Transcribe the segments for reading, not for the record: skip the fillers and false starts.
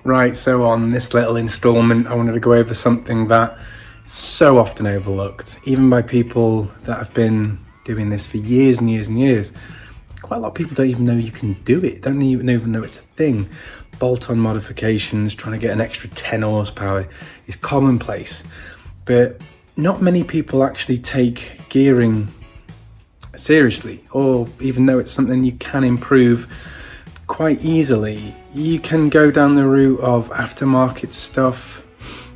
Right, so on this little installment, I wanted to go over something that is so often overlooked, even by people that have been doing this for years and years and years. Quite a lot of people don't even know you can do it, don't even know it's a thing. Bolt-on modifications, trying to get an extra 10 horsepower is commonplace, but not many people actually take gearing seriously, or even though it's something you can improve quite easily. You can go down the route of aftermarket stuff,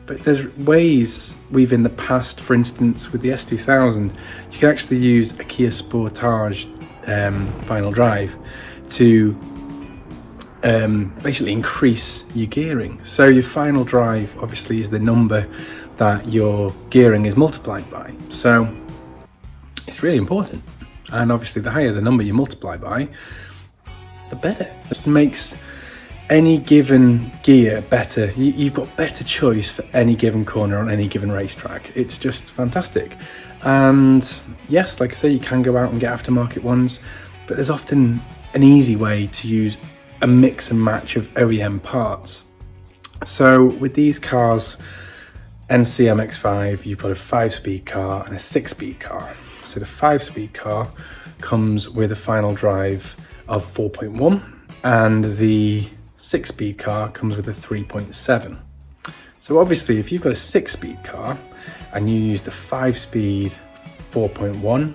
but there's ways we've in the past, for instance with the S2000, you can actually use a Kia Sportage final drive to basically increase your gearing. So your final drive obviously is the number that your gearing is multiplied by, so it's really important. And obviously the higher the number you multiply by, the better. It makes any given gear better. You've got better choice for any given corner on any given racetrack. It's just fantastic. And yes, like I say, you can go out and get aftermarket ones, but there's often an easy way to use a mix and match of OEM parts. So with these cars, NC MX5, you've got a 5-speed car and a 6-speed car. So the 5-speed car comes with a final drive of 4.1 and the 6-speed car comes with a 3.7. So obviously if you've got a 6-speed car and you use the 5-speed 4.1,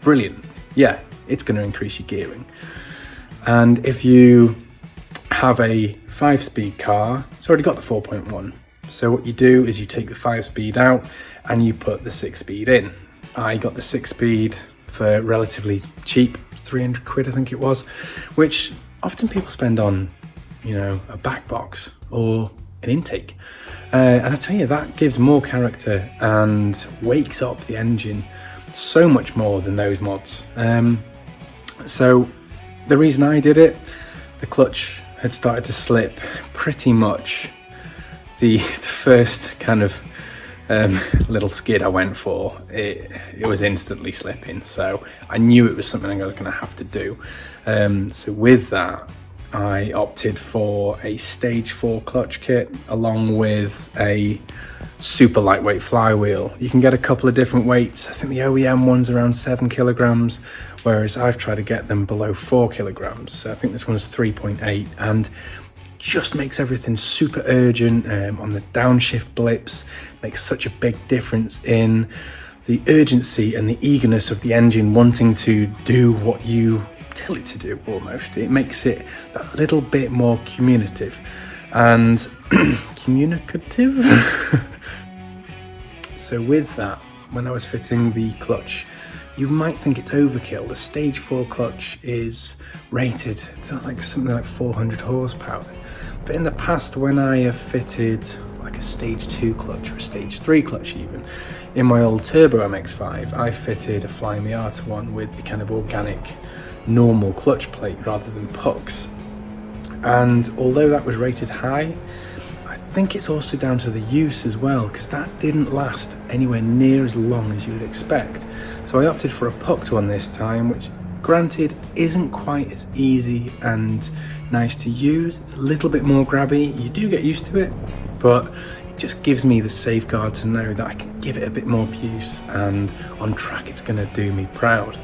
brilliant. Yeah, it's going to increase your gearing. And if you have a 5-speed car, it's already got the 4.1. So what you do is you take the 5-speed out and you put the 6-speed in. I got the 6-speed for relatively cheap, 300 quid I think it was, which often people spend on, you know, a back box or an intake. And I tell you, that gives more character and wakes up the engine so much more than those mods. So the reason I did it, the clutch had started to slip pretty much the first kind of little skid I went for, it was instantly slipping, so I knew it was something I was going to have to do. So with that, I opted for a stage 4 clutch kit along with a super lightweight flywheel. You can get a couple of different weights. I think the OEM one's around 7 kilograms, whereas I've tried to get them below 4 kilograms. So I think this one's 3.8, and just makes everything super urgent on the downshift blips. Makes such a big difference in the urgency and the eagerness of the engine wanting to do what you tell it to do almost. It makes it that little bit more communicative and communicative. So with that, when I was fitting the clutch, you might think it's overkill. The stage 4 clutch is rated to like something like 400 horsepower. But in the past, when I have fitted like a stage 2 clutch or a stage 3 clutch even, in my old turbo MX5, I fitted a Fly Miata one with the kind of organic normal clutch plate rather than pucks. And although that was rated high, I think it's also down to the use as well, because that didn't last anywhere near as long as you would expect. So I opted for a pucked one this time, which granted isn't quite as easy and nice to use. It's a little bit more grabby. You do get used to it, but it just gives me the safeguard to know that I can give it a bit more abuse, and on track it's going to do me proud.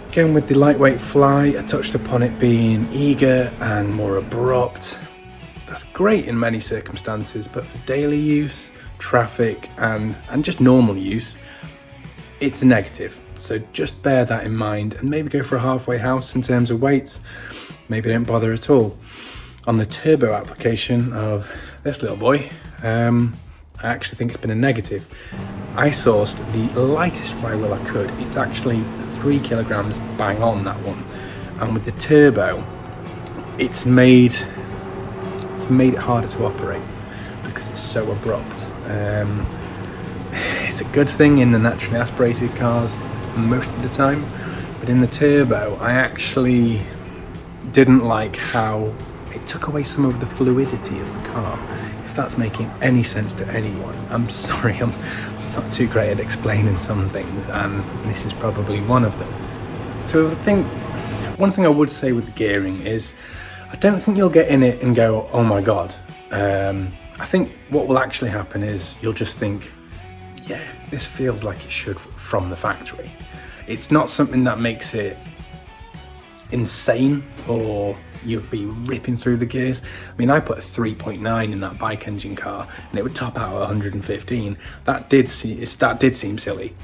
Again, with the lightweight Fly, I touched upon it being eager and more abrupt. That's great in many circumstances, but for daily use, traffic and just normal use, it's a negative. So just bear that in mind and maybe go for a halfway house in terms of weights. Maybe don't bother at all. On the turbo application of this little boy, I actually think it's been a negative. I sourced the lightest flywheel I could. It's actually 3 kilograms bang on, that one. And with the turbo, it's made it harder to operate because it's so abrupt. It's a good thing in the naturally aspirated cars most of the time, but in the turbo, I actually didn't like how it took away some of the fluidity of the car. If that's making any sense to anyone, I'm sorry, I'm not too great at explaining some things, and this is probably one of them. So I think one thing I would say with the gearing is I don't think you'll get in it and go, oh my God. I think what will actually happen is you'll just think, yeah, this feels like it should from the factory. It's not something that makes it insane or you'd be ripping through the gears. I mean, I put a 3.9 in that bike engine car and it would top out at 115. That did seem silly.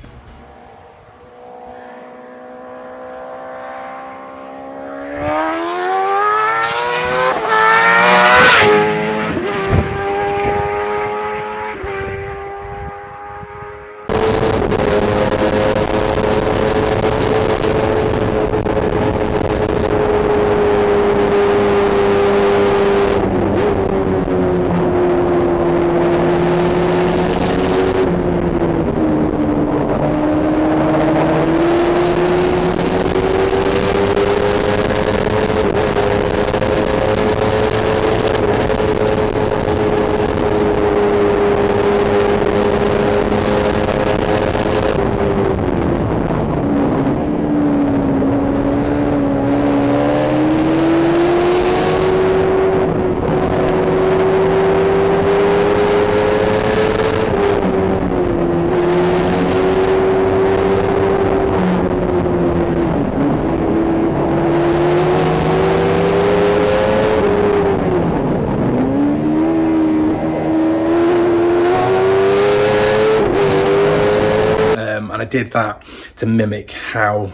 And I did that to mimic how,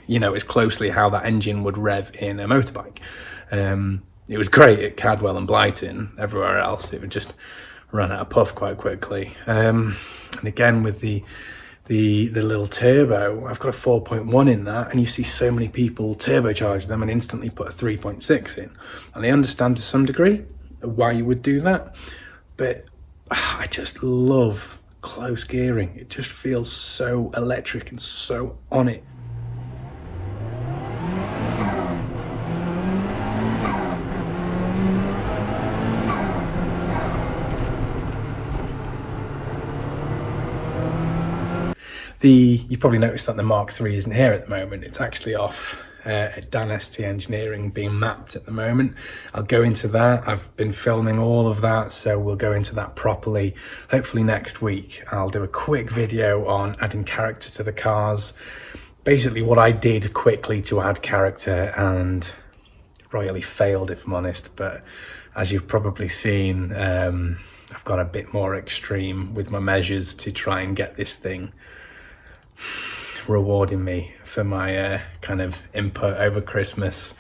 as closely how that engine would rev in a motorbike. It was great at Cadwell and Blyton. Everywhere else, it would just run out of puff quite quickly. And again, with the little turbo, I've got a 4.1 in that, and you see so many people turbocharge them and instantly put a 3.6 in. And I understand to some degree why you would do that, but I just love close gearing. It just feels so electric and so on it. You've probably noticed that the Mark III isn't here at the moment. It's actually off at Dan ST Engineering being mapped at the moment. I'll go into that. I've been filming all of that, so we'll go into that properly hopefully next week. I'll do a quick video on adding character to the cars, basically what I did quickly to add character, and royally failed if I'm honest, but as you've probably seen, I've gone a bit more extreme with my measures to try and get this thing rewarding me for my kind of input over Christmas.